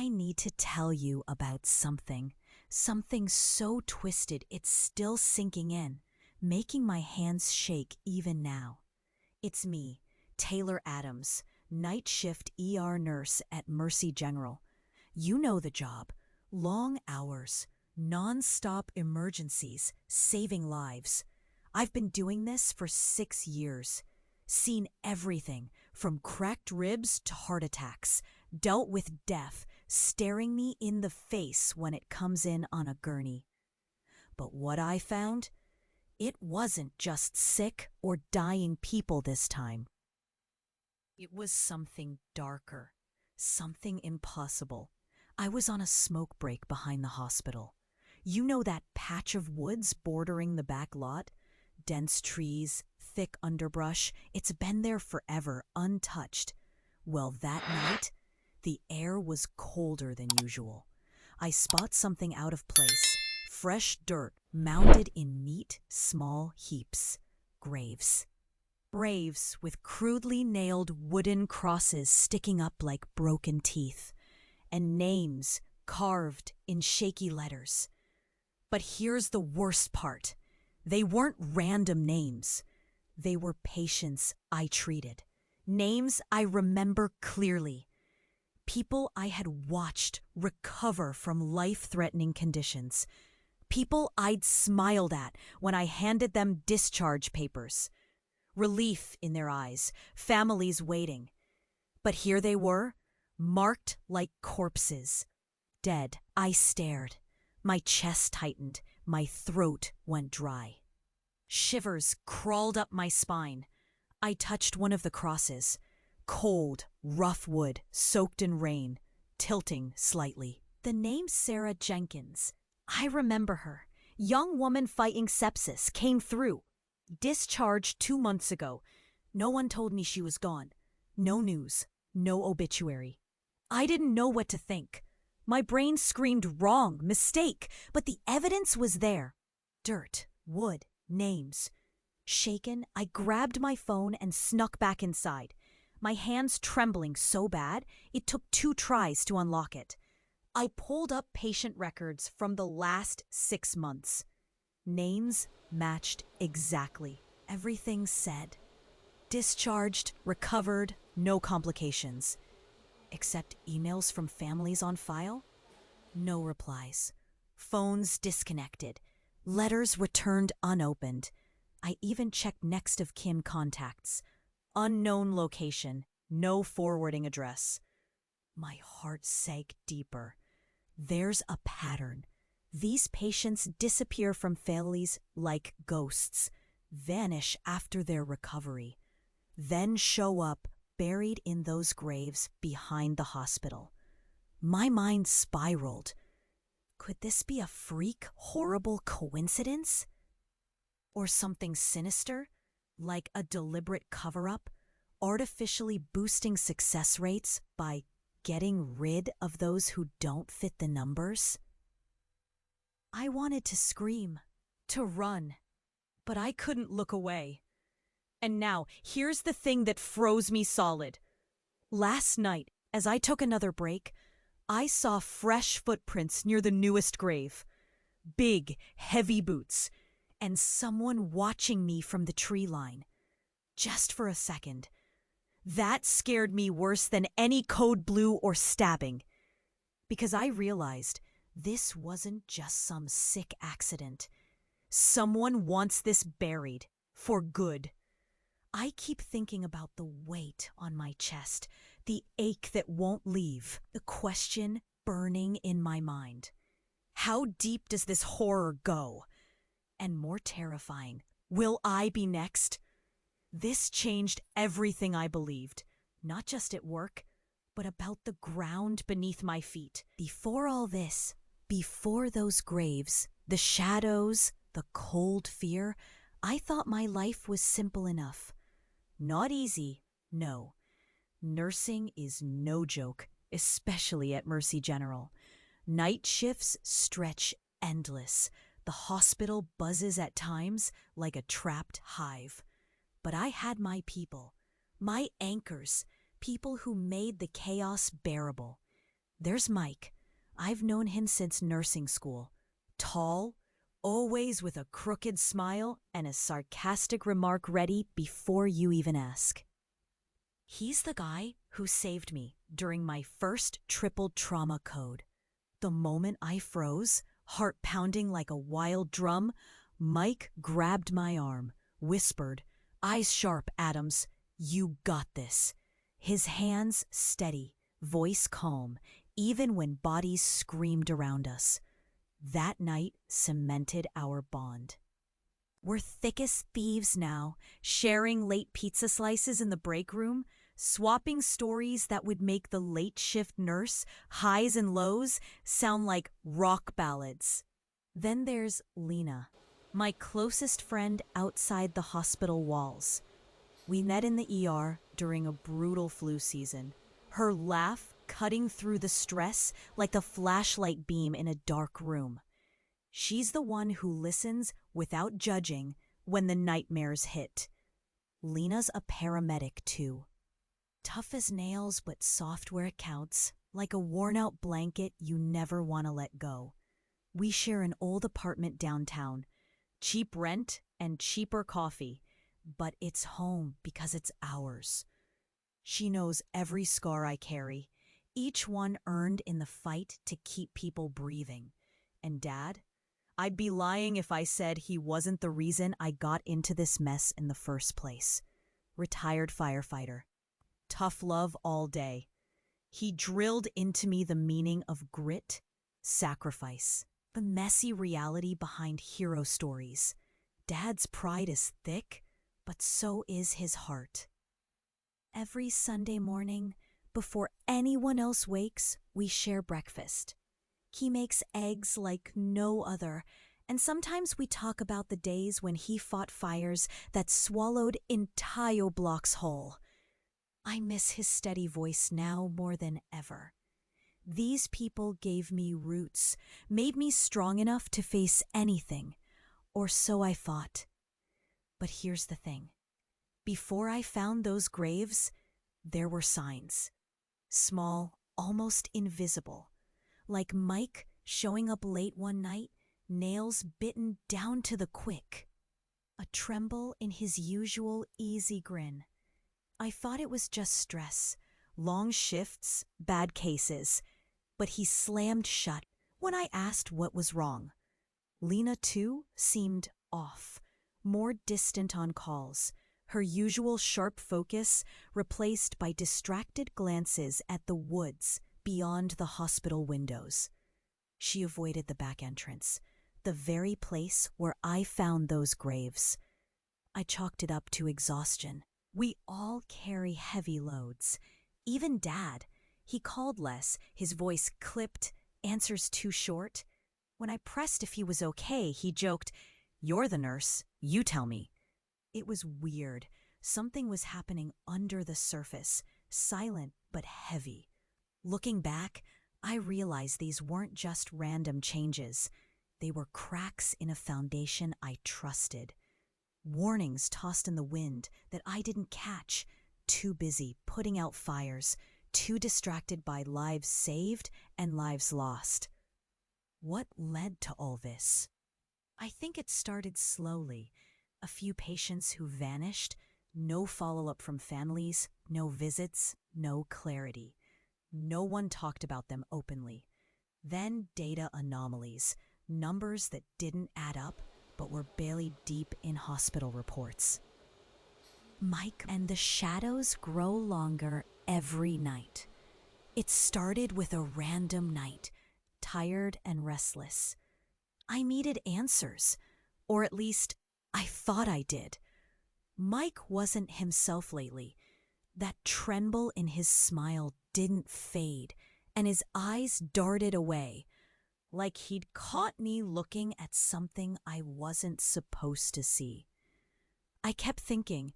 I need to tell you about something. Something so twisted it's still sinking in, making my hands shake even now. It's me, Taylor Adams, night shift ER nurse at Mercy General. You know the job. Long hours, non-stop emergencies, saving lives. I've been doing this for 6 years. Seen everything from cracked ribs to heart attacks, dealt with death staring me in the face when it comes in on a gurney. But what I found? It wasn't just sick or dying people this time. It was something darker, something impossible. I was on a smoke break behind the hospital. You know that patch of woods bordering the back lot? Dense trees, thick underbrush, it's been there forever, untouched. Well, that night, the air was colder than usual. I spot something out of place, fresh dirt mounded in neat, small heaps. Graves. Graves with crudely nailed wooden crosses sticking up like broken teeth, and names carved in shaky letters. But here's the worst part. They weren't random names. They were patients I treated. Names I remember clearly. People I had watched recover from life-threatening conditions. People I'd smiled at when I handed them discharge papers. Relief in their eyes, families waiting. But here they were, marked like corpses. Dead. I stared. My chest tightened. My throat went dry. Shivers crawled up my spine. I touched one of the crosses. Cold, rough wood, soaked in rain, tilting slightly. The name Sarah Jenkins. I remember her. Young woman fighting sepsis, came through. Discharged 2 months ago. No one told me she was gone. No news. No obituary. I didn't know what to think. My brain screamed wrong, mistake, but the evidence was there. Dirt, wood, names. Shaken, I grabbed my phone and snuck back inside. My hands trembling so bad, it took 2 tries to unlock it. I pulled up patient records from the last 6 months. Names matched exactly. Everything said. Discharged, recovered, no complications. Except emails from families on file? No replies. Phones disconnected. Letters returned unopened. I even checked next of kin contacts. Unknown location, no forwarding address. My heart sank deeper. There's a pattern. These patients disappear from families like ghosts, vanish after their recovery, then show up buried in those graves behind the hospital. My mind spiraled. Could this be a freak, horrible coincidence? Or something sinister, like a deliberate cover-up, artificially boosting success rates by getting rid of those who don't fit the numbers? I wanted to scream, to run, but I couldn't look away. And now, here's the thing that froze me solid. Last night, as I took another break, I saw fresh footprints near the newest grave. Big, heavy boots, and someone watching me from the tree line. Just for a second. That scared me worse than any code blue or stabbing. Because I realized this wasn't just some sick accident. Someone wants this buried. For good. I keep thinking about the weight on my chest, the ache that won't leave, the question burning in my mind. How deep does this horror go? And more terrifying, will I be next? This changed everything I believed, not just at work, but about the ground beneath my feet. Before all this, before those graves, the shadows, the cold fear, I thought my life was simple enough. Not easy, no. Nursing is no joke, especially at Mercy General. Night shifts stretch endless. The hospital buzzes at times like a trapped hive. But I had my people, my anchors, people who made the chaos bearable. There's Mike. I've known him since nursing school. Tall, always with a crooked smile and a sarcastic remark ready before you even ask. He's the guy who saved me during my first triple trauma code. The moment I froze, heart pounding like a wild drum, Mike grabbed my arm, whispered, eyes sharp, Adams, you got this. His hands steady, voice calm, even when bodies screamed around us. That night cemented our bond. We're thick as thieves now, sharing late pizza slices in the break room, swapping stories that would make the late shift nurse, highs and lows, sound like rock ballads. Then there's Lena, my closest friend outside the hospital walls. We met in the ER during a brutal flu season. Her laugh cutting through the stress like the flashlight beam in a dark room. She's the one who listens without judging when the nightmares hit. Lena's a paramedic too. Tough as nails but soft where it counts, like a worn-out blanket you never want to let go. We share an old apartment downtown. Cheap rent and cheaper coffee, but it's home because it's ours. She knows every scar I carry, each one earned in the fight to keep people breathing. And Dad? I'd be lying if I said he wasn't the reason I got into this mess in the first place. Retired firefighter. Tough love all day. He drilled into me the meaning of grit, sacrifice, the messy reality behind hero stories. Dad's pride is thick, but so is his heart. Every Sunday morning, before anyone else wakes, we share breakfast. He makes eggs like no other, and sometimes we talk about the days when he fought fires that swallowed entire blocks whole. I miss his steady voice now more than ever. These people gave me roots, made me strong enough to face anything, or so I thought. But here's the thing. Before I found those graves, there were signs. Small, almost invisible. Like Mike showing up late one night, nails bitten down to the quick. A tremble in his usual easy grin. I thought it was just stress, long shifts, bad cases, but he slammed shut when I asked what was wrong. Lena, too, seemed off, more distant on calls, her usual sharp focus replaced by distracted glances at the woods beyond the hospital windows. She avoided the back entrance, the very place where I found those graves. I chalked it up to exhaustion. We all carry heavy loads. Even Dad. He called less, his voice clipped, answers too short. When I pressed if he was okay, he joked, "You're the nurse, you tell me." It was weird. Something was happening under the surface, silent but heavy. Looking back, I realized these weren't just random changes. They were cracks in a foundation I trusted. Warnings tossed in the wind that I didn't catch. Too busy putting out fires, too distracted by lives saved and lives lost. What led to all this? I think it started slowly. A few patients who vanished, no follow-up from families, no visits, no clarity. No one talked about them openly. Then data anomalies, numbers that didn't add up but were barely deep in hospital reports. Mike and the shadows grow longer every night. It started with a random night, tired and restless. I needed answers, or at least I thought I did. Mike wasn't himself lately. That tremble in his smile didn't fade, and his eyes darted away, like he'd caught me looking at something I wasn't supposed to see. I kept thinking,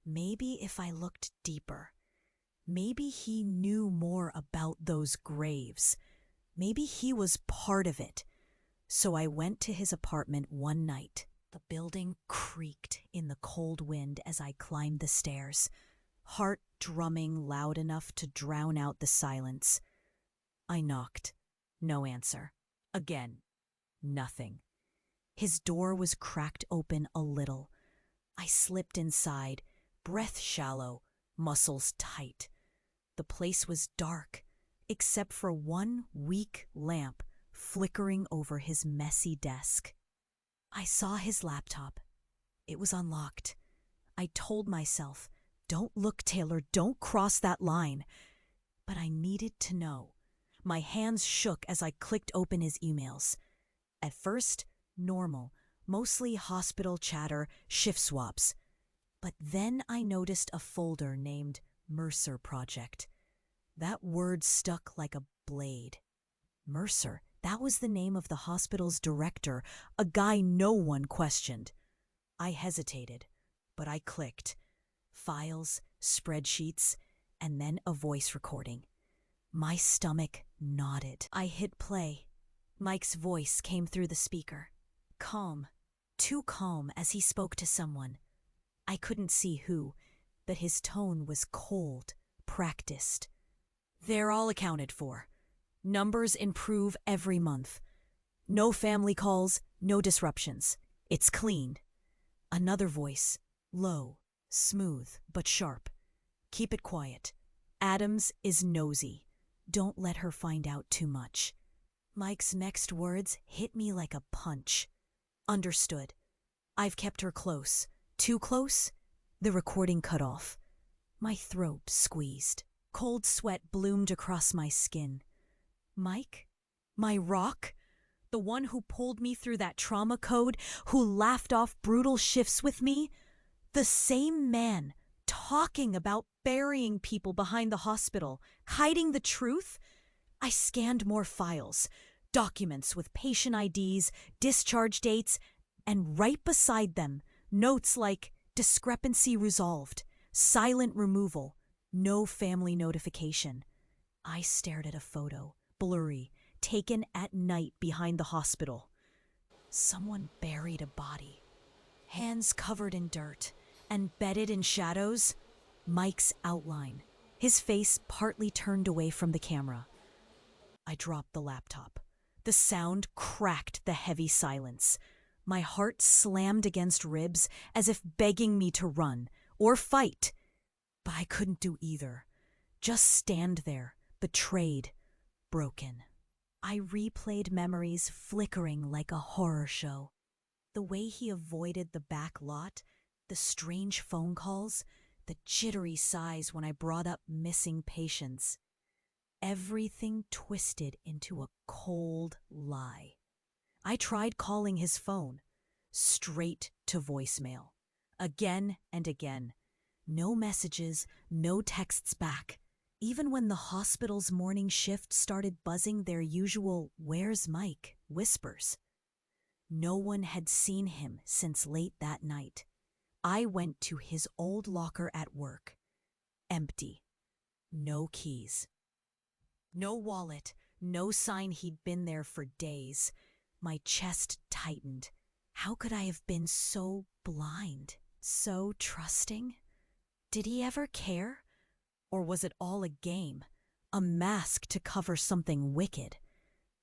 maybe if I looked deeper, maybe he knew more about those graves. Maybe he was part of it. So I went to his apartment one night. The building creaked in the cold wind as I climbed the stairs, heart drumming loud enough to drown out the silence. I knocked. No answer. Again. Nothing. His door was cracked open a little. I slipped inside, breath shallow, muscles tight. The place was dark, except for one weak lamp flickering over his messy desk. I saw his laptop. It was unlocked. I told myself, "Don't look, Taylor, don't cross that line." But I needed to know. My hands shook as I clicked open his emails. At first, normal, mostly hospital chatter, shift swaps. But then I noticed a folder named Mercer Project. That word stuck like a blade. Mercer, that was the name of the hospital's director, a guy no one questioned. I hesitated, but I clicked. Files, spreadsheets, and then a voice recording. My stomach nodded. I hit play. Mike's voice came through the speaker. Calm, too calm as he spoke to someone. I couldn't see who, but his tone was cold, practiced. "They're all accounted for. Numbers improve every month. No family calls, no disruptions. It's clean." Another voice, low, smooth, but sharp. "Keep it quiet. Adams is nosy. Don't let her find out too much." Mike's next words hit me like a punch. "Understood. I've kept her close. Too close?" The recording cut off. My throat squeezed. Cold sweat bloomed across my skin. Mike? My rock? The one who pulled me through that trauma code, who laughed off brutal shifts with me? The same man talking about burying people behind the hospital, hiding the truth? I scanned more files, documents with patient IDs, discharge dates, and right beside them, notes like discrepancy resolved, silent removal, no family notification. I stared at a photo, blurry, taken at night behind the hospital. Someone buried a body, hands covered in dirt, and bedded in shadows, Mike's outline, his face partly turned away from the camera. I dropped the laptop. The sound cracked the heavy silence. My heart slammed against ribs as if begging me to run or fight. But I couldn't do either. Just stand there, betrayed, broken. I replayed memories flickering like a horror show. The way he avoided the back lot, the strange phone calls, the jittery sighs when I brought up missing patients. Everything twisted into a cold lie. I tried calling his phone, straight to voicemail, again and again. No messages, no texts back. Even when the hospital's morning shift started buzzing their usual "Where's Mike?" whispers. No one had seen him since late that night. I went to his old locker at work. Empty. No keys. No wallet, no sign he'd been there for days. My chest tightened. How could I have been so blind, so trusting? Did he ever care? Or was it all a game, a mask to cover something wicked?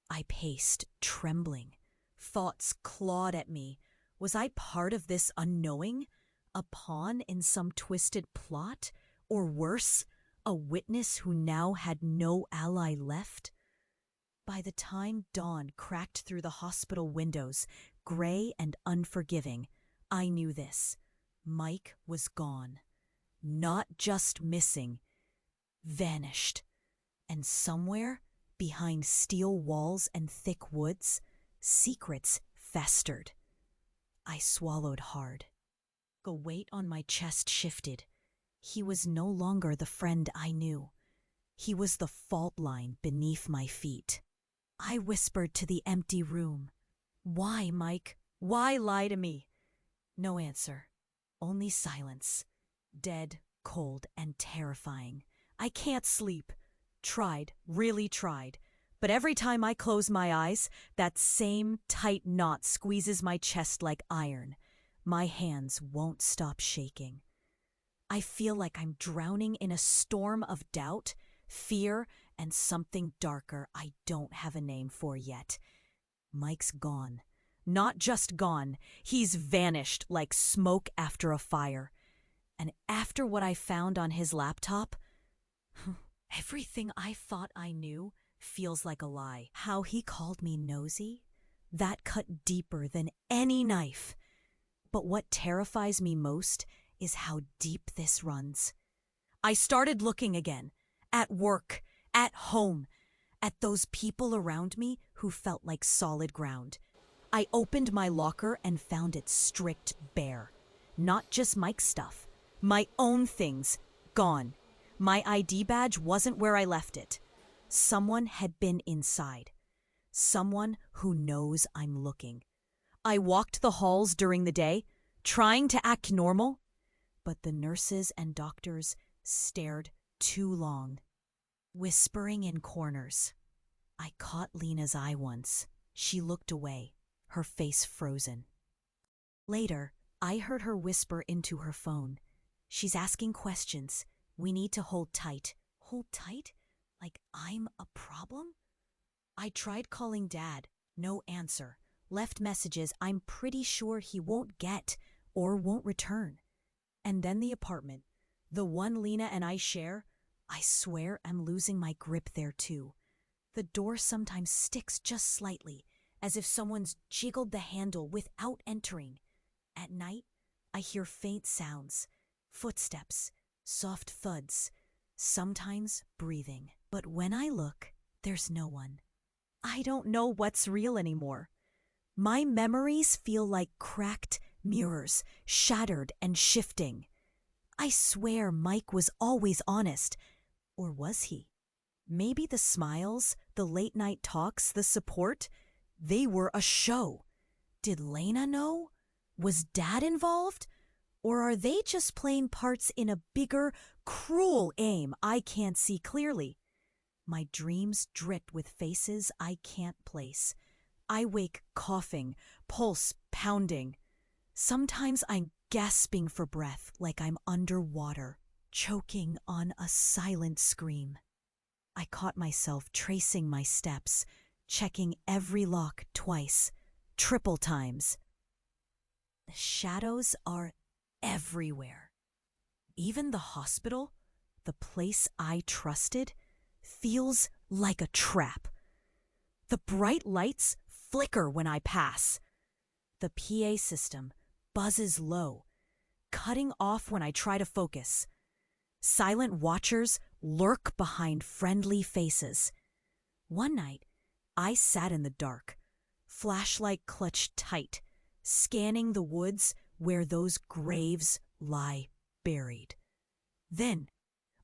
I paced, trembling. Thoughts clawed at me. Was I part of this unknowing? A pawn in some twisted plot? Or worse, a witness who now had no ally left? By the time dawn cracked through the hospital windows, gray and unforgiving, I knew this. Mike was gone. Not just missing, vanished. And somewhere, behind steel walls and thick woods, secrets festered. I swallowed hard. The weight on my chest shifted. He was no longer the friend I knew. He was the fault line beneath my feet. I whispered to the empty room. "Why, Mike? Why lie to me?" No answer. Only silence. Dead, cold, and terrifying. I can't sleep. Tried, really tried. But every time I close my eyes, that same tight knot squeezes my chest like iron. My hands won't stop shaking. I feel like I'm drowning in a storm of doubt, fear, and something darker I don't have a name for yet. Mike's gone. Not just gone, he's vanished like smoke after a fire. And after what I found on his laptop, everything I thought I knew feels like a lie. How he called me nosy? That cut deeper than any knife. But what terrifies me most is how deep this runs. I started looking again, at work, at home, at those people around me who felt like solid ground. I opened my locker and found it stripped bare. Not just Mike's stuff, my own things, gone. My ID badge wasn't where I left it. Someone had been inside. Someone who knows I'm looking. I walked the halls during the day, trying to act normal, but the nurses and doctors stared too long, whispering in corners. I caught Lena's eye once. She looked away, her face frozen. Later, I heard her whisper into her phone. She's asking questions. We need to hold tight. Hold tight? Like I'm a problem? I tried calling Dad. No answer. Left messages I'm pretty sure he won't get or won't return. And then the apartment. The one Lena and I share. I swear I'm losing my grip there too. The door sometimes sticks just slightly, as if someone's jiggled the handle without entering. At night, I hear faint sounds, footsteps, soft thuds, sometimes breathing. But when I look, there's no one. I don't know what's real anymore. My memories feel like cracked mirrors, shattered and shifting. I swear Mike was always honest. Or was he? Maybe the smiles, the late night talks, the support, they were a show. Did Lena know? Was Dad involved? Or are they just playing parts in a bigger, cruel aim I can't see clearly? My dreams drip with faces I can't place. I wake coughing, pulse pounding. Sometimes I'm gasping for breath like I'm underwater, choking on a silent scream. I caught myself tracing my steps, checking every lock twice, triple times. The shadows are everywhere. Even the hospital, the place I trusted, feels like a trap. The bright lights flicker when I pass. The PA system buzzes low, cutting off when I try to focus. Silent watchers lurk behind friendly faces. One night, I sat in the dark, flashlight clutched tight, scanning the woods where those graves lie buried. Then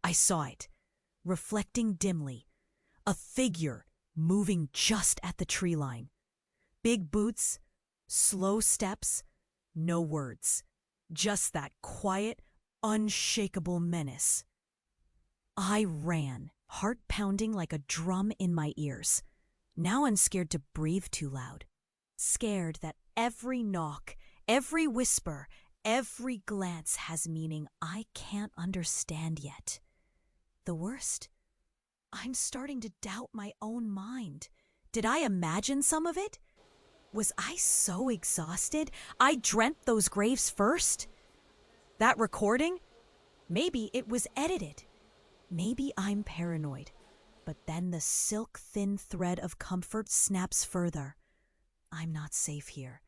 I saw it, reflecting dimly, a figure moving just at the tree line. Big boots, slow steps, no words, just that quiet, unshakable menace. I ran, heart pounding like a drum in my ears. Now I'm scared to breathe too loud. Scared that every knock, every whisper, every glance has meaning I can't understand yet. The worst, I'm starting to doubt my own mind. Did I imagine some of it? Was I so exhausted I dreamt those graves first? That recording? Maybe it was edited. Maybe I'm paranoid. But then the silk-thin thread of comfort snaps further. I'm not safe here.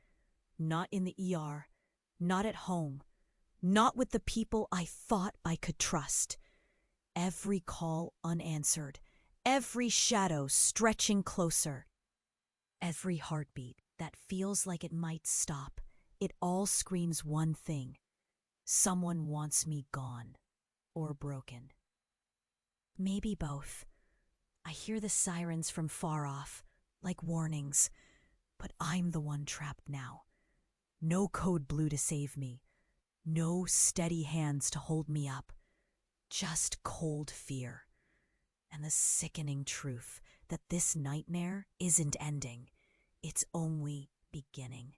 Not in the ER. Not at home. Not with the people I thought I could trust. Every call unanswered. Every shadow stretching closer. Every heartbeat that feels like it might stop. It all screams one thing. Someone wants me gone. Or broken. Maybe both. I hear the sirens from far off, like warnings. But I'm the one trapped now. No code blue to save me. No steady hands to hold me up. Just cold fear. And the sickening truth that this nightmare isn't ending. It's only beginning.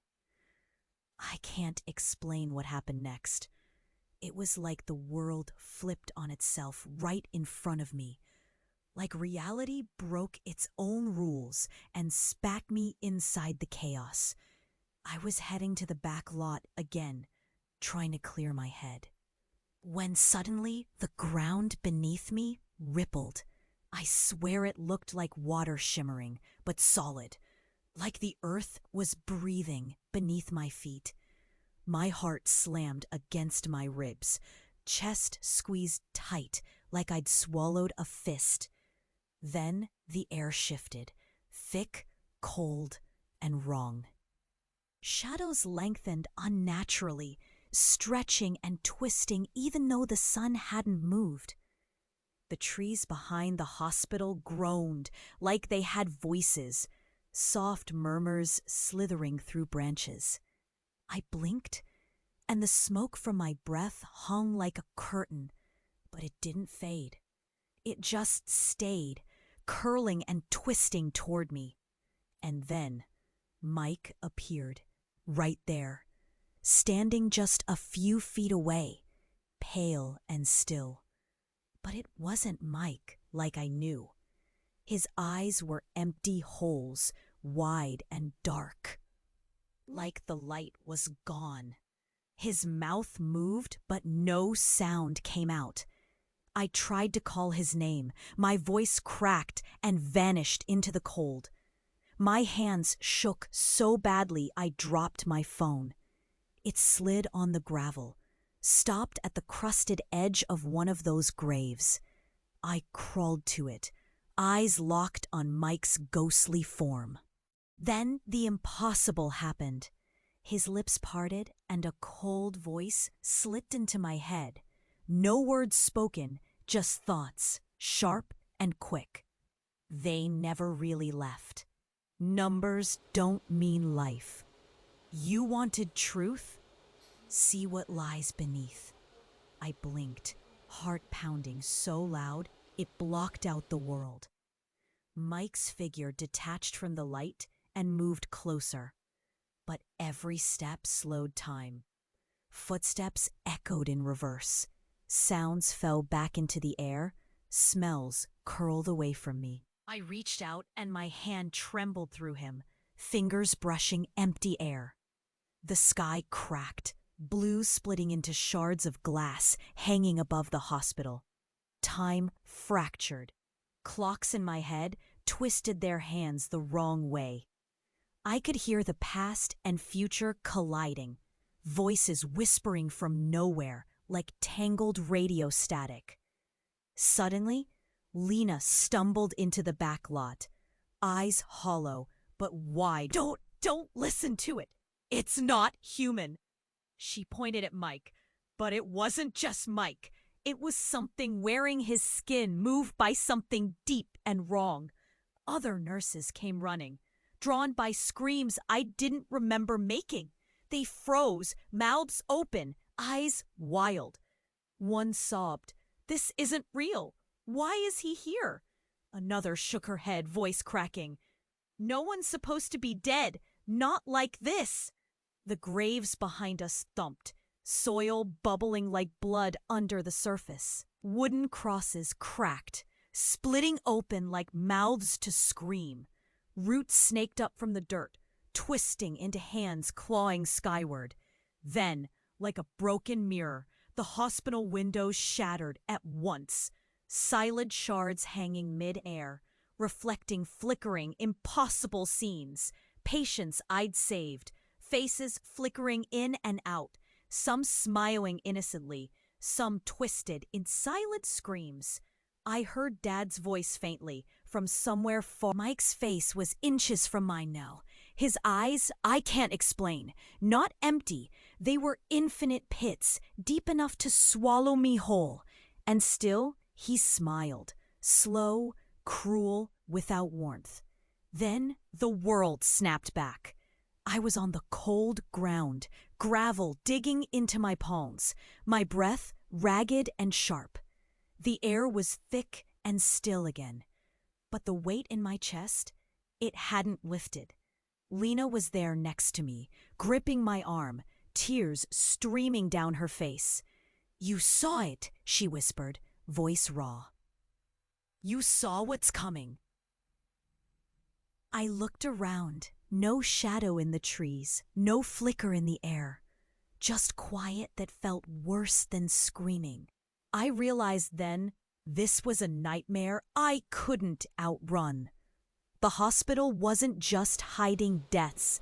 I can't explain what happened next. It was like the world flipped on itself right in front of me. Like reality broke its own rules and spat me inside the chaos. I was heading to the back lot again, trying to clear my head, when suddenly the ground beneath me rippled. I swear it looked like water shimmering, but solid, like the earth was breathing beneath my feet. My heart slammed against my ribs, chest squeezed tight like I'd swallowed a fist. Then the air shifted, thick, cold, and wrong. Shadows lengthened unnaturally, stretching and twisting even though the sun hadn't moved. The trees behind the hospital groaned like they had voices, soft murmurs slithering through branches. I blinked, and the smoke from my breath hung like a curtain, but it didn't fade. It just stayed, curling and twisting toward me. And then Mike appeared, right there, standing just a few feet away, pale and still. But it wasn't Mike like I knew. His eyes were empty holes, wide and dark, like the light was gone. His mouth moved, but no sound came out. I tried to call his name. My voice cracked and vanished into the cold. My hands shook so badly I dropped my phone. It slid on the gravel, stopped at the crusted edge of one of those graves. I crawled to it, eyes locked on Mike's ghostly form. Then the impossible happened. His lips parted and a cold voice slipped into my head. No words spoken, just thoughts, sharp and quick. They never really left. Numbers don't mean life. You wanted truth? See what lies beneath. I blinked, heart pounding so loud it blocked out the world. Mike's figure detached from the light and moved closer. But every step slowed time. Footsteps echoed in reverse. Sounds fell back into the air. Smells curled away from me. I reached out and my hand trembled through him, fingers brushing empty air. The sky cracked, blue splitting into shards of glass hanging above the hospital. Time fractured. Clocks in my head twisted their hands the wrong way. I could hear the past and future colliding, voices whispering from nowhere like tangled radio static. Suddenly, Lena stumbled into the back lot, eyes hollow but wide. Don't listen to it. It's not human. She pointed at Mike, but it wasn't just Mike. It was something wearing his skin, moved by something deep and wrong. Other nurses came running, drawn by screams I didn't remember making. They froze, mouths open, eyes wild. One sobbed, "This isn't real. Why is he here?" Another shook her head, voice cracking. "No one's supposed to be dead. Not like this." The graves behind us thumped, soil bubbling like blood under the surface. Wooden crosses cracked, splitting open like mouths to scream. Roots snaked up from the dirt, twisting into hands clawing skyward. Then, like a broken mirror, the hospital windows shattered at once. Silent shards hanging mid-air, reflecting flickering, impossible scenes. Patients I'd saved, faces flickering in and out, some smiling innocently, some twisted in silent screams. I heard Dad's voice faintly from somewhere far. Mike's face was inches from mine now. His eyes, I can't explain, not empty. They were infinite pits, deep enough to swallow me whole. And still, he smiled, slow, cruel, without warmth. Then the world snapped back. I was on the cold ground, gravel digging into my palms, my breath ragged and sharp. The air was thick and still again, but the weight in my chest, it hadn't lifted. Lena was there next to me, gripping my arm, tears streaming down her face. "You saw it," she whispered, voice raw. You saw what's coming. I looked around. No shadow in the trees, no flicker in the air. Just quiet that felt worse than screaming. I realized then this was a nightmare I couldn't outrun. The hospital wasn't just hiding deaths.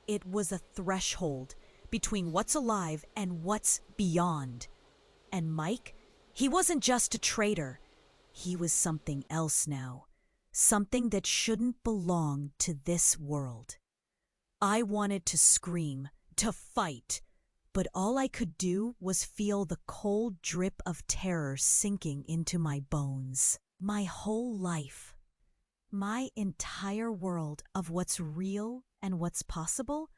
It was a threshold between what's alive and what's beyond. And Mike, he wasn't just a traitor. He was something else now. Something that shouldn't belong to this world. I wanted to scream, to fight, but all I could do was feel the cold drip of terror sinking into my bones. My whole life, my entire world of what's real and what's possible,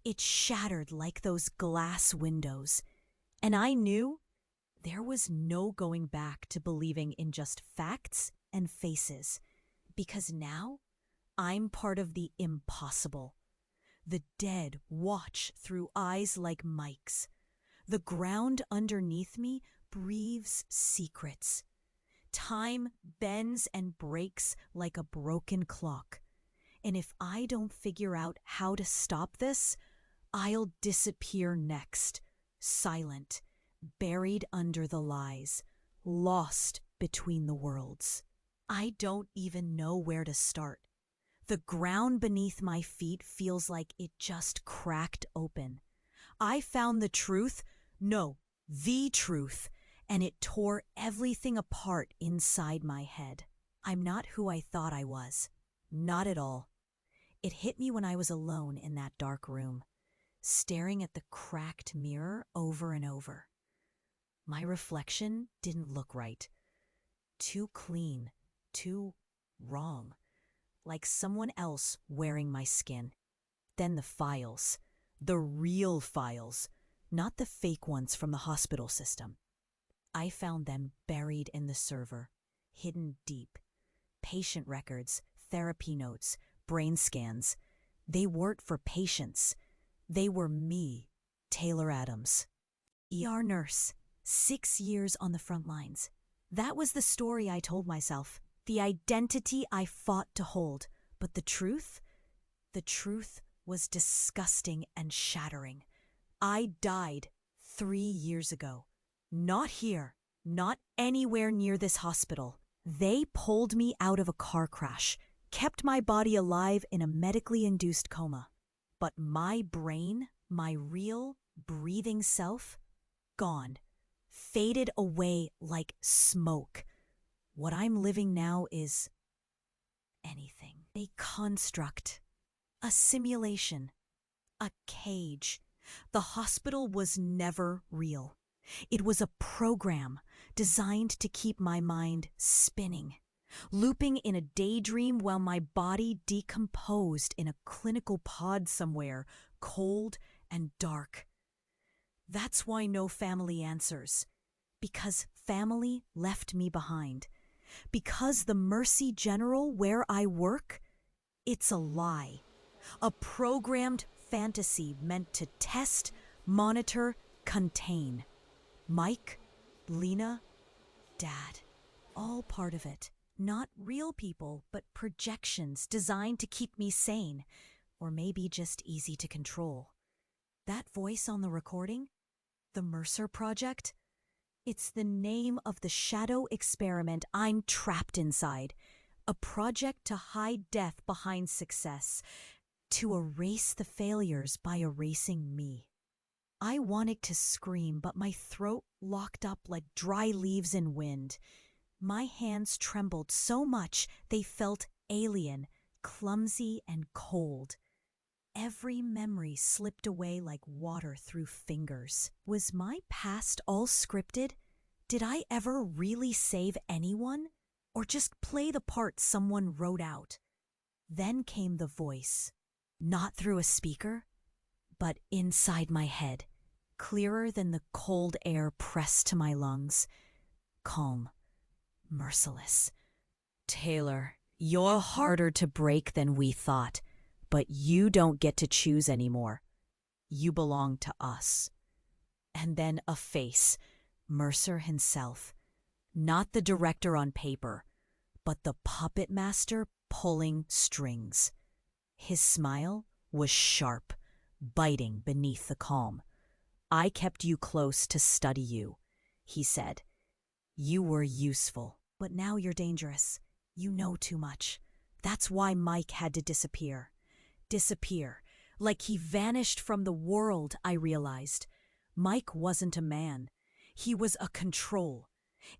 it shattered like those glass windows. And I knew there was no going back to believing in just facts and faces. Because now, I'm part of the impossible. The dead watch through eyes like Mike's. The ground underneath me breathes secrets. Time bends and breaks like a broken clock. And if I don't figure out how to stop this, I'll disappear next, silent, buried under the lies, lost between the worlds. I don't even know where to start. The ground beneath my feet feels like it just cracked open. I found the truth, no, the truth, and it tore everything apart inside my head. I'm not who I thought I was. Not at all. It hit me when I was alone in that dark room, staring at the cracked mirror over and over. My reflection didn't look right. Too clean. Too wrong, like someone else wearing my skin. Then the files, the real files, not the fake ones from the hospital system. I found them buried in the server, hidden deep. Patient records, therapy notes, brain scans. They weren't for patients. They were me, Taylor Adams. ER nurse, 6 years on the front lines. That was the story I told myself. The identity I fought to hold. But the truth? The truth was disgusting and shattering. I died 3 years ago. Not here. Not anywhere near this hospital. They pulled me out of a car crash, kept my body alive in a medically induced coma. But my brain, my real, breathing self, gone. Faded away like smoke. What I'm living now is anything. A construct. A simulation. A cage. The hospital was never real. It was a program designed to keep my mind spinning, looping in a daydream while my body decomposed in a clinical pod somewhere, cold and dark. That's why no family answers. Because family left me behind. Because the Mercy General where I work, it's a lie. A programmed fantasy meant to test, monitor, contain. Mike, Lena, Dad, all part of it. Not real people, but projections designed to keep me sane, or maybe just easy to control. That voice on the recording? The Mercer Project? It's the name of the shadow experiment I'm trapped inside. A project to hide death behind success, to erase the failures by erasing me. I wanted to scream, but my throat locked up like dry leaves in wind. My hands trembled so much they felt alien, clumsy, and cold. Every memory slipped away like water through fingers. Was my past all scripted? Did I ever really save anyone? Or just play the part someone wrote out? Then came the voice. Not through a speaker, but inside my head, clearer than the cold air pressed to my lungs. Calm, merciless. Taylor, you're harder to break than we thought, but you don't get to choose anymore. You belong to us. And then a face, Mercer himself. Not the director on paper, but the puppet master pulling strings. His smile was sharp, biting beneath the calm. "I kept you close to study you," he said. "You were useful, but now you're dangerous. You know too much. That's why Mike had to disappear. Disappear. Like he vanished from the world," I realized. Mike wasn't a man. He was a control,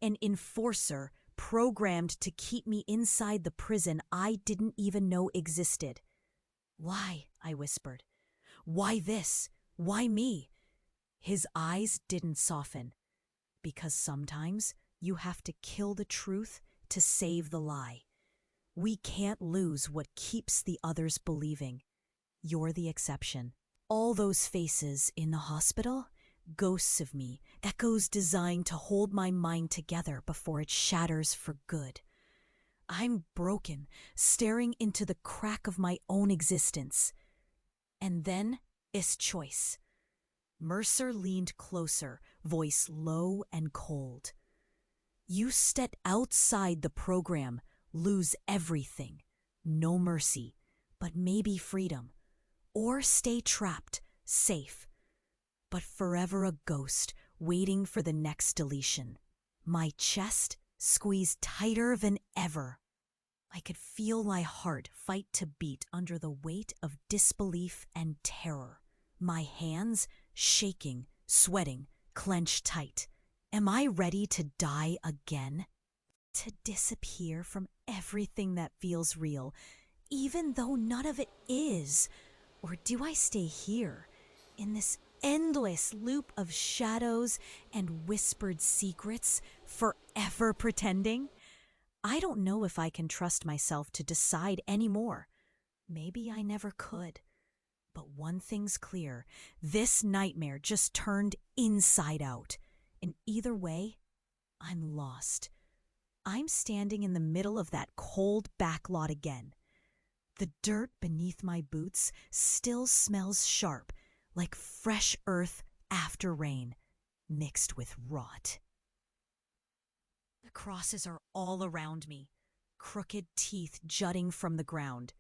an enforcer programmed to keep me inside the prison I didn't even know existed. "Why?" I whispered. "Why this? Why me?" His eyes didn't soften. "Because sometimes you have to kill the truth to save the lie. We can't lose what keeps the others believing. You're the exception." All those faces in the hospital, ghosts of me, echoes designed to hold my mind together before it shatters for good. I'm broken, staring into the crack of my own existence. And then is choice. Mercer leaned closer, voice low and cold. "You step outside the program, lose everything. No mercy, but maybe freedom. Or stay trapped, safe, but forever a ghost waiting for the next deletion." My chest squeezed tighter than ever. I could feel my heart fight to beat under the weight of disbelief and terror. My hands shaking, sweating, clenched tight. Am I ready to die again? To disappear from everything that feels real, even though none of it is? Or do I stay here, in this endless loop of shadows and whispered secrets, forever pretending? I don't know if I can trust myself to decide anymore. Maybe I never could. But one thing's clear, this nightmare just turned inside out. And either way, I'm lost. I'm standing in the middle of that cold backlot again. The dirt beneath my boots still smells sharp, like fresh earth after rain, mixed with rot. The crosses are all around me, crooked teeth jutting from the ground.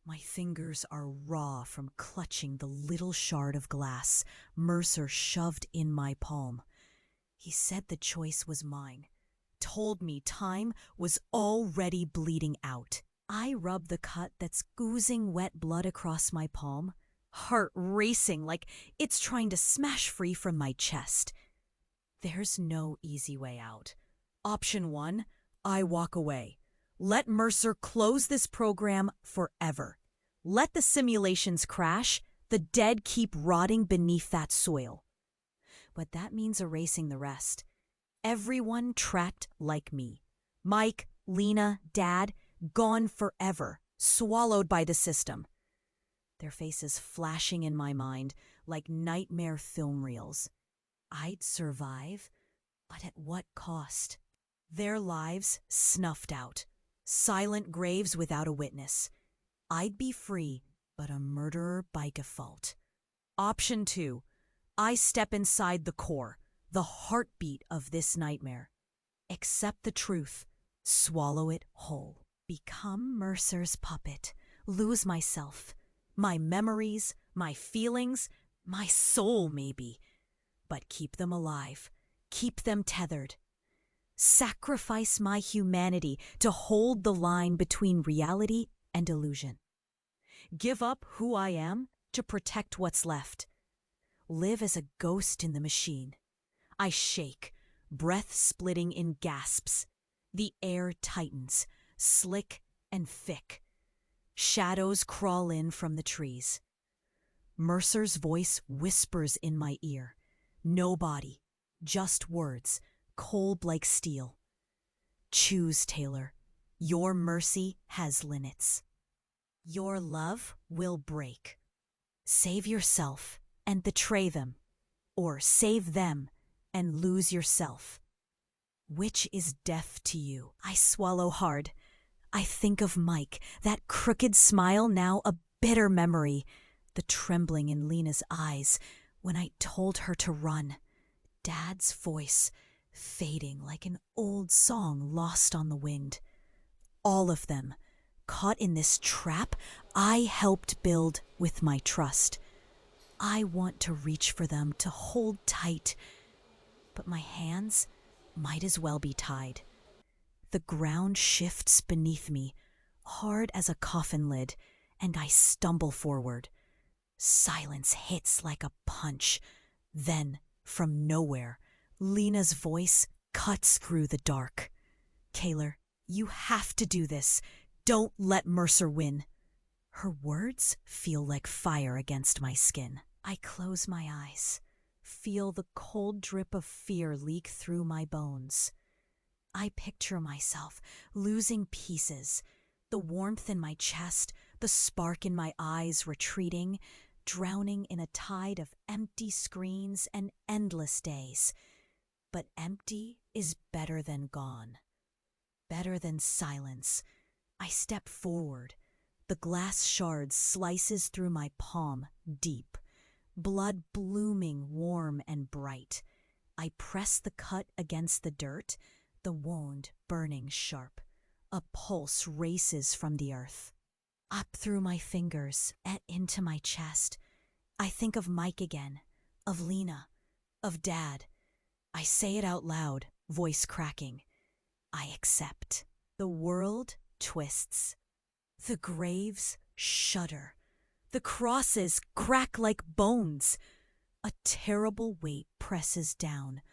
My fingers are raw from clutching the little shard of glass Mercer shoved in my palm. He said the choice was mine, told me time was already bleeding out. I rub the cut that's oozing wet blood across my palm, heart racing like it's trying to smash free from my chest. There's no easy way out. Option 1, I walk away. Let Mercer close this program forever. Let the simulations crash, the dead keep rotting beneath that soil. But that means erasing the rest. Everyone trapped like me. Mike, Lena, Dad, gone forever, swallowed by the system. Their faces flashing in my mind like nightmare film reels. I'd survive, but at what cost? Their lives snuffed out, silent graves without a witness. I'd be free, but a murderer by default. Option 2, I step inside the core, the heartbeat of this nightmare. Accept the truth, swallow it whole. Become Mercer's puppet, lose myself, my memories, my feelings, my soul maybe, but keep them alive, keep them tethered. Sacrifice my humanity to hold the line between reality and illusion. Give up who I am to protect what's left. Live as a ghost in the machine. I shake, breath splitting in gasps. The air tightens, slick and thick. Shadows crawl in from the trees. Mercer's voice whispers in my ear. No body, just words, cold like steel. Choose, Taylor. Your mercy has limits. Your love will break. Save yourself and betray them, or save them and lose yourself. Which is death to you? I swallow hard. I think of Mike, that crooked smile now a bitter memory, the trembling in Lena's eyes when I told her to run, Dad's voice fading like an old song lost on the wind. all of them, caught in this trap I helped build with my trust. I want to reach for them, to hold tight, but my hands might as well be tied. The ground shifts beneath me, hard as a coffin lid, and I stumble forward. Silence hits like a punch. Then, from nowhere, Lena's voice cuts through the dark. "Kaylor, you have to do this. Don't let Mercer win." Her words feel like fire against my skin. I close my eyes, feel the cold drip of fear leak through my bones. I picture myself losing pieces, the warmth in my chest, the spark in my eyes retreating, drowning in a tide of empty screens and endless days. But empty is better than gone, better than silence. I step forward. The glass shard slices through my palm deep, blood blooming warm and bright. I press the cut against the dirt, the wound burning sharp. A pulse races from the earth. Up through my fingers and into my chest. I think of Mike again, of Lena, of Dad. I say it out loud, voice cracking. I accept. The world twists. The graves shudder. The crosses crack like bones. A terrible weight presses down.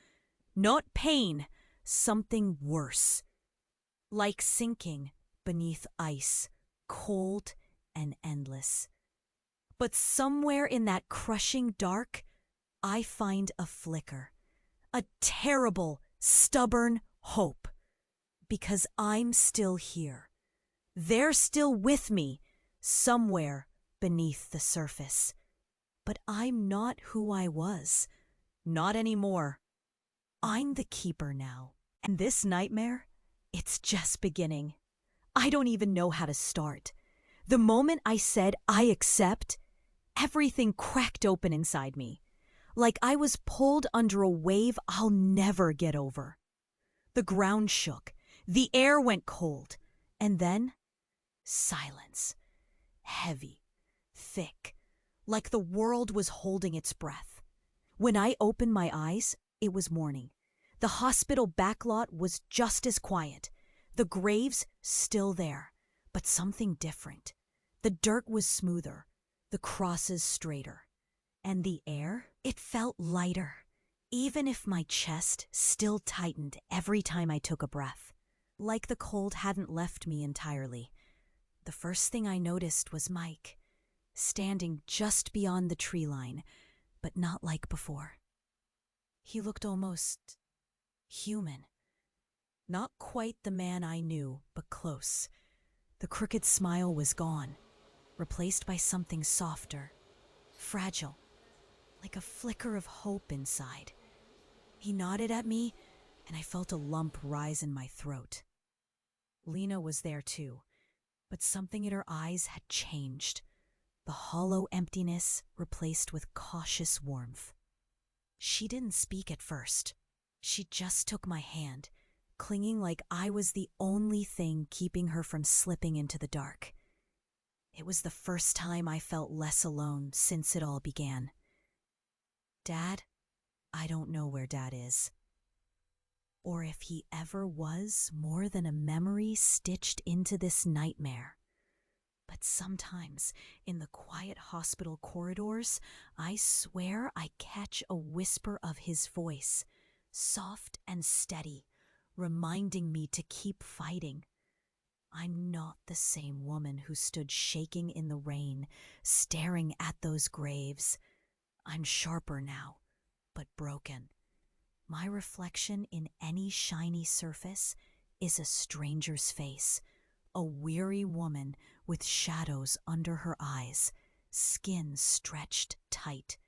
Not pain, something worse. Like sinking beneath ice, cold and endless. But somewhere in that crushing dark, I find a flicker. A terrible, stubborn hope. Because I'm still here. They're still with me, somewhere beneath the surface. But I'm not who I was. Not anymore. I'm the keeper now. And this nightmare, it's just beginning. I don't even know how to start. The moment I said I accept, everything cracked open inside me. Like I was pulled under a wave I'll never get over. The ground shook. The air went cold. And then, silence. Heavy, thick, like the world was holding its breath. When I opened my eyes, it was morning. The hospital backlot was just as quiet. The graves still there, but something different. The dirt was smoother, the crosses straighter. And the air, it felt lighter, even if my chest still tightened every time I took a breath. Like the cold hadn't left me entirely. The first thing I noticed was Mike, standing just beyond the tree line, but not like before. He looked almost human. Not quite the man I knew, but close. The crooked smile was gone, replaced by something softer, fragile, like a flicker of hope inside. He nodded at me, and I felt a lump rise in my throat. Lena was there too, but something in her eyes had changed. The hollow emptiness replaced with cautious warmth. She didn't speak at first. She just took my hand, clinging like I was the only thing keeping her from slipping into the dark. It was the first time I felt less alone since it all began. Dad, I don't know where Dad is. Or if he ever was more than a memory stitched into this nightmare. But sometimes, in the quiet hospital corridors, I swear I catch a whisper of his voice, soft and steady, reminding me to keep fighting. I'm not the same woman who stood shaking in the rain, staring at those graves. I'm sharper now, but broken. My reflection in any shiny surface is a stranger's face, a weary woman with shadows under her eyes, skin stretched tight,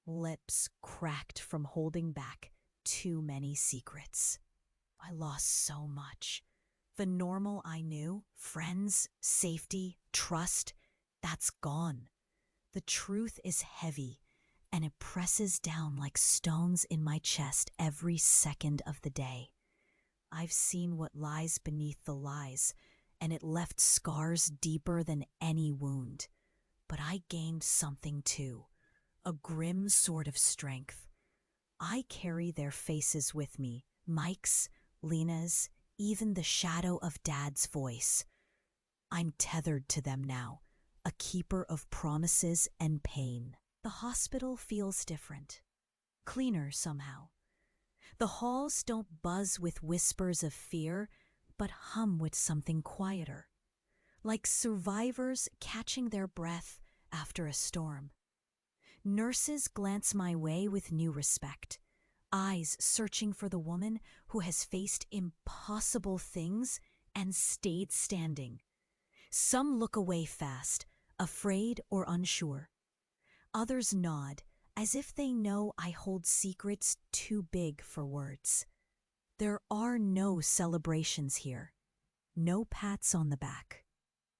lips cracked from holding back too many secrets. I lost so much. The normal I knew, friends, safety, trust, that's gone. The truth is heavy, and it presses down like stones in my chest every second of the day. I've seen what lies beneath the lies, and it left scars deeper than any wound. But I gained something too, a grim sort of strength. I carry their faces with me, Mike's, Lena's, even the shadow of Dad's voice. I'm tethered to them now, a keeper of promises and pain. The hospital feels different, cleaner somehow. The halls don't buzz with whispers of fear, but hum with something quieter, like survivors catching their breath after a storm. Nurses glance my way with new respect, eyes searching for the woman who has faced impossible things and stayed standing. Some look away fast, afraid or unsure. Others nod, as if they know I hold secrets too big for words. There are no celebrations here, no pats on the back.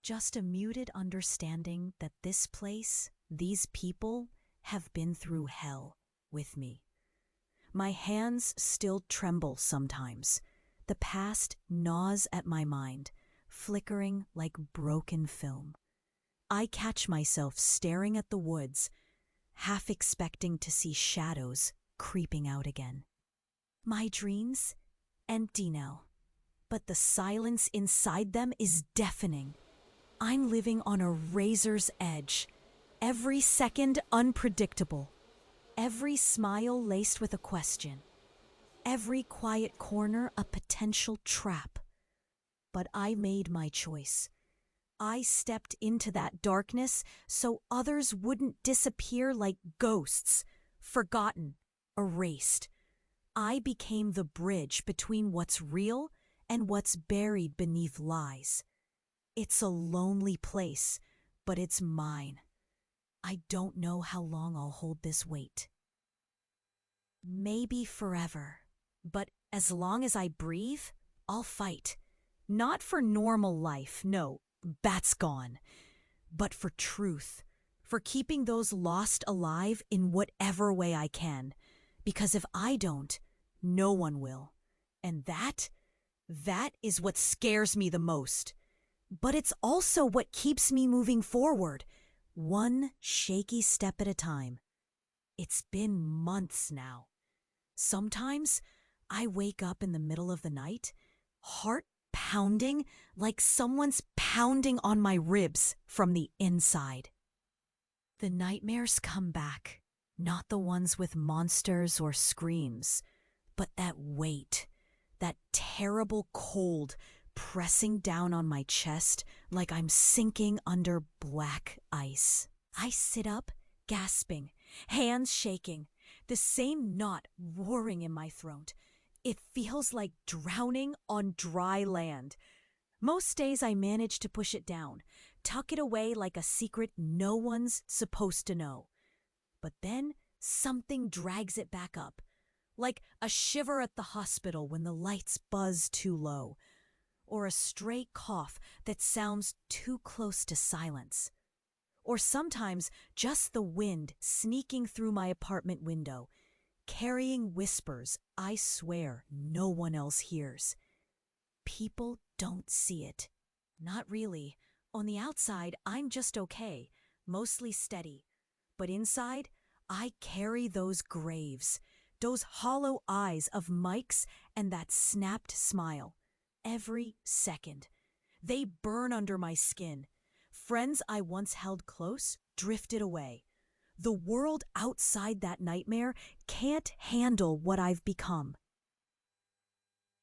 Just a muted understanding that this place, these people, have been through hell with me. My hands still tremble sometimes. The past gnaws at my mind, flickering like broken film. I catch myself staring at the woods, half expecting to see shadows creeping out again. My dreams, empty now, but the silence inside them is deafening. I'm living on a razor's edge, every second unpredictable, every smile laced with a question, every quiet corner a potential trap. But I made my choice. I stepped into that darkness so others wouldn't disappear like ghosts, forgotten, erased. I became the bridge between what's real and what's buried beneath lies. It's a lonely place, but it's mine. I don't know how long I'll hold this weight. Maybe forever, but as long as I breathe, I'll fight. Not for normal life, no, that's gone. But for truth, for keeping those lost alive in whatever way I can. Because if I don't, no one will. And that is what scares me the most. But it's also what keeps me moving forward, one shaky step at a time. It's been months now. Sometimes I wake up in the middle of the night, heart pounding like someone's pounding on my ribs from the inside. The nightmares come back, not the ones with monsters or screams, but that weight, that terrible cold pressing down on my chest like I'm sinking under black ice. I sit up, gasping, hands shaking, the same knot roaring in my throat. It feels like drowning on dry land. Most days I manage to push it down, tuck it away like a secret no one's supposed to know. But then something drags it back up, like a shiver at the hospital when the lights buzz too low, or a stray cough that sounds too close to silence. Or sometimes just the wind sneaking through my apartment window, carrying whispers I swear no one else hears. People don't see it. Not really. On the outside, I'm just okay, mostly steady. But inside, I carry those graves, those hollow eyes of Mike's and that snapped smile. Every second. They burn under my skin. Friends I once held close drifted away. The world outside that nightmare can't handle what I've become.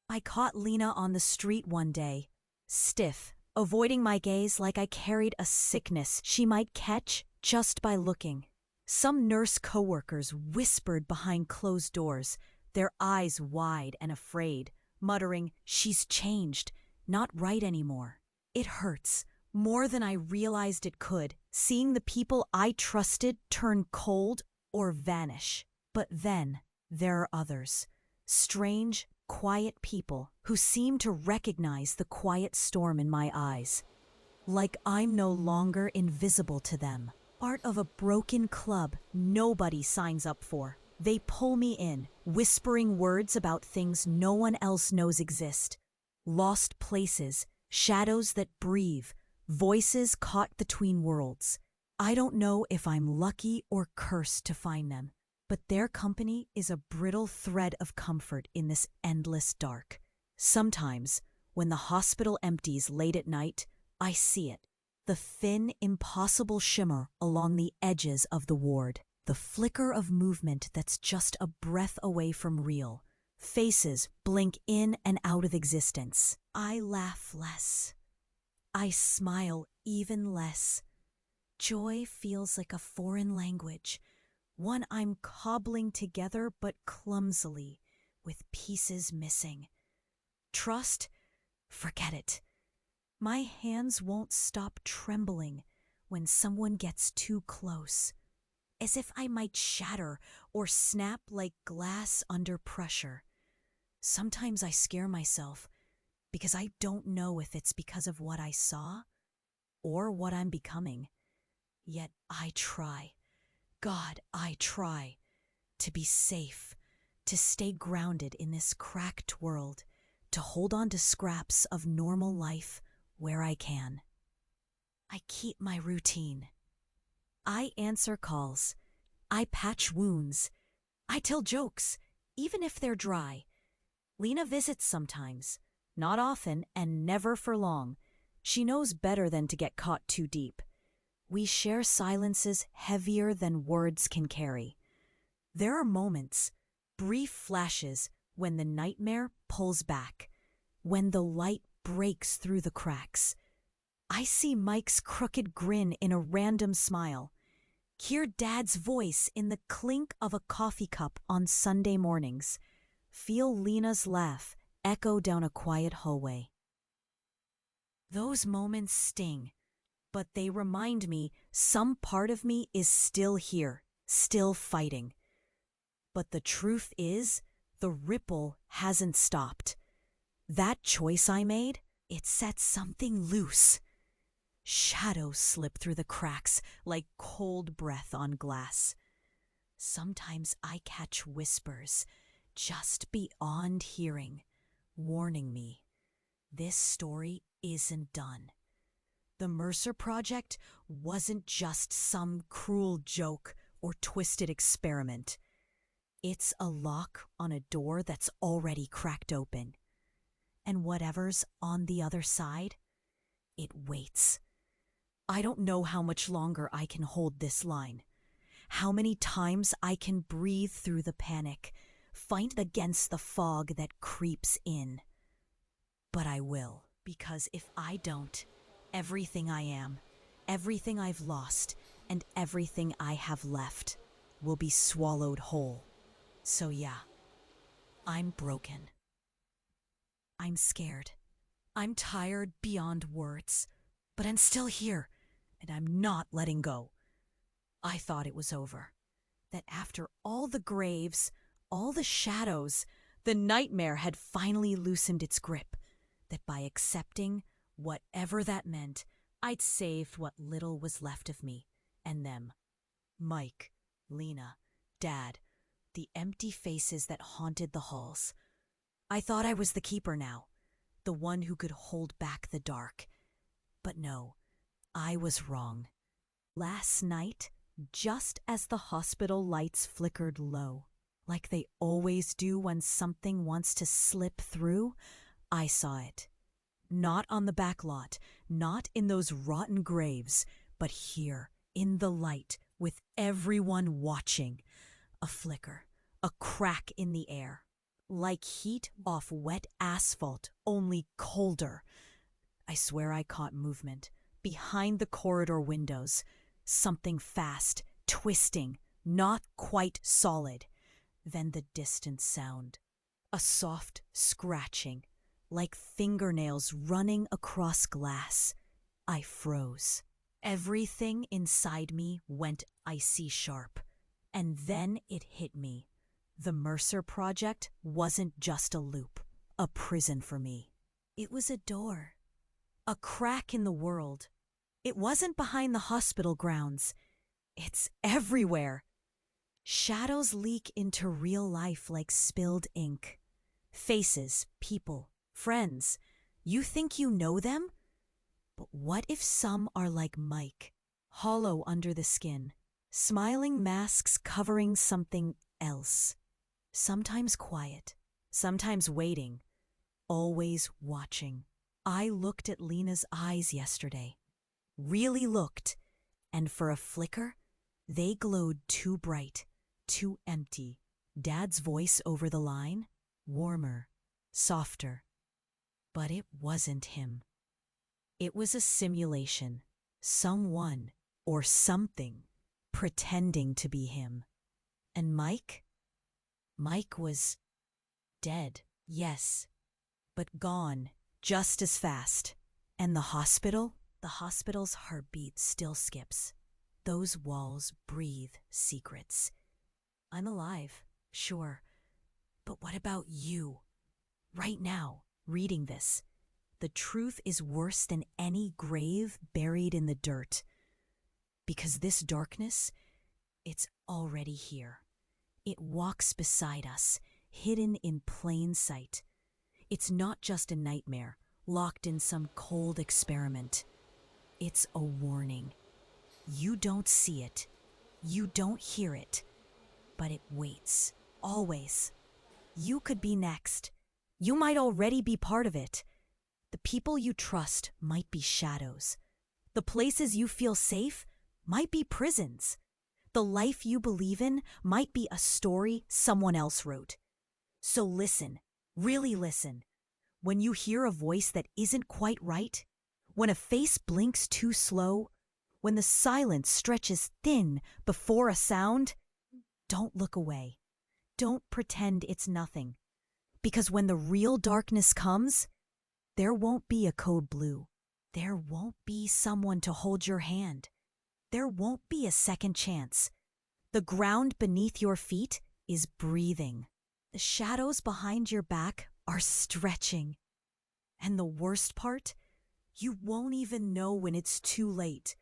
I caught Lena on the street one day, stiff, avoiding my gaze like I carried a sickness she might catch just by looking. Some nurse coworkers whispered behind closed doors, their eyes wide and afraid, muttering, "She's changed, not right anymore." It hurts, more than I realized it could, seeing the people I trusted turn cold or vanish. But then there are others, strange, quiet people who seem to recognize the quiet storm in my eyes. Like I'm no longer invisible to them. Part of a broken club nobody signs up for. They pull me in, whispering words about things no one else knows exist. Lost places, shadows that breathe, voices caught between worlds. I don't know if I'm lucky or cursed to find them, but their company is a brittle thread of comfort in this endless dark. Sometimes, when the hospital empties late at night, I see it. The thin, impossible shimmer along the edges of the ward. The flicker of movement that's just a breath away from real. Faces blink in and out of existence. I laugh less. I smile even less. Joy feels like a foreign language, one I'm cobbling together but clumsily, with pieces missing. Trust? Forget it. My hands won't stop trembling when someone gets too close, as if I might shatter or snap like glass under pressure. Sometimes I scare myself because I don't know if it's because of what I saw or what I'm becoming. Yet I try, God, I try to be safe, to stay grounded in this cracked world, to hold on to scraps of normal life where I can. I keep my routine. I answer calls. I patch wounds. I tell jokes, even if they're dry. Lena visits sometimes, not often and never for long. She knows better than to get caught too deep. We share silences heavier than words can carry. There are moments, brief flashes, when the nightmare pulls back, when the light breaks through the cracks. I see Mike's crooked grin in a random smile, hear Dad's voice in the clink of a coffee cup on Sunday mornings, feel Lena's laugh echo down a quiet hallway. Those moments sting, but they remind me some part of me is still here, still fighting. But the truth is, the ripple hasn't stopped. That choice I made, it set something loose. Shadows slip through the cracks like cold breath on glass. Sometimes I catch whispers, just beyond hearing, warning me, this story isn't done. The Mercer Project wasn't just some cruel joke or twisted experiment. It's a lock on a door that's already cracked open. And whatever's on the other side, it waits. I don't know how much longer I can hold this line, how many times I can breathe through the panic, fight against the fog that creeps in. But I will, because if I don't, everything I am, everything I've lost, and everything I have left will be swallowed whole. So yeah, I'm broken. I'm scared. I'm tired beyond words, but I'm still here, and I'm not letting go. I thought it was over, that after all the graves, all the shadows, the nightmare had finally loosened its grip, that by accepting whatever that meant, I'd saved what little was left of me and them. Mike, Lena, Dad, the empty faces that haunted the halls. I thought I was the keeper now, the one who could hold back the dark. But no, I was wrong. Last night, just as the hospital lights flickered low, like they always do when something wants to slip through, I saw it. Not on the back lot, not in those rotten graves, but here, in the light, with everyone watching. A flicker, a crack in the air, like heat off wet asphalt, only colder. I swear I caught movement, behind the corridor windows, something fast, twisting, not quite solid. Then the distant sound, a soft scratching, like fingernails running across glass. I froze. Everything inside me went icy sharp. And then it hit me. The Mercer Project wasn't just a loop, a prison for me. It was a door, a crack in the world. It wasn't behind the hospital grounds. It's everywhere. Shadows leak into real life like spilled ink. Faces, people, friends, You think you know them? But what if some are like Mike, hollow under the skin, smiling masks covering something else, sometimes quiet, sometimes waiting, always watching. I looked at Lena's eyes yesterday, really looked, and for a flicker, they glowed too bright, too empty. Dad's voice over the line, warmer, softer. But it wasn't him. It was a simulation, someone or something pretending to be him. And Mike? Mike was dead, yes, but gone just as fast. And the hospital? The hospital's heartbeat still skips. Those walls breathe secrets. I'm alive, sure, but what about you? Right now, reading this, the truth is worse than any grave buried in the dirt. Because this darkness, it's already here. It walks beside us, hidden in plain sight. It's not just a nightmare, locked in some cold experiment. It's a warning. You don't see it. You don't hear it. But it waits, always. You could be next. You might already be part of it. The people you trust might be shadows. The places you feel safe might be prisons. The life you believe in might be a story someone else wrote. So listen, really listen. When you hear a voice that isn't quite right, when a face blinks too slow, when the silence stretches thin before a sound, don't look away. Don't pretend it's nothing. Because when the real darkness comes, there won't be a code blue. There won't be someone to hold your hand. There won't be a second chance. The ground beneath your feet is breathing. The shadows behind your back are stretching. And the worst part? You won't even know when it's too late.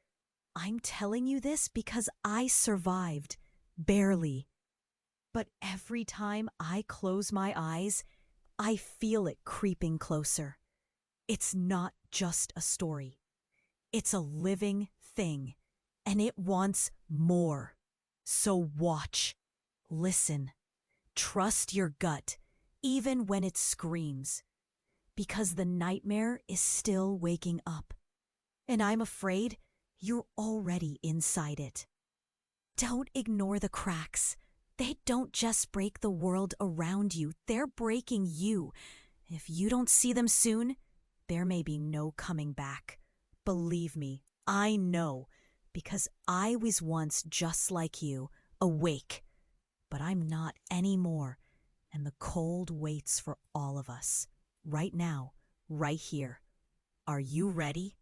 I'm telling you this because I survived. Barely. But every time I close my eyes, I feel it creeping closer. It's not just a story. It's a living thing, and it wants more. So watch, listen, trust your gut, even when it screams. Because the nightmare is still waking up. And I'm afraid you're already inside it. Don't ignore the cracks. They don't just break the world around you, they're breaking you. If you don't see them soon, there may be no coming back. Believe me, I know, because I was once just like you, awake. But I'm not anymore, and the cold waits for all of us. Right now, right here. Are you ready?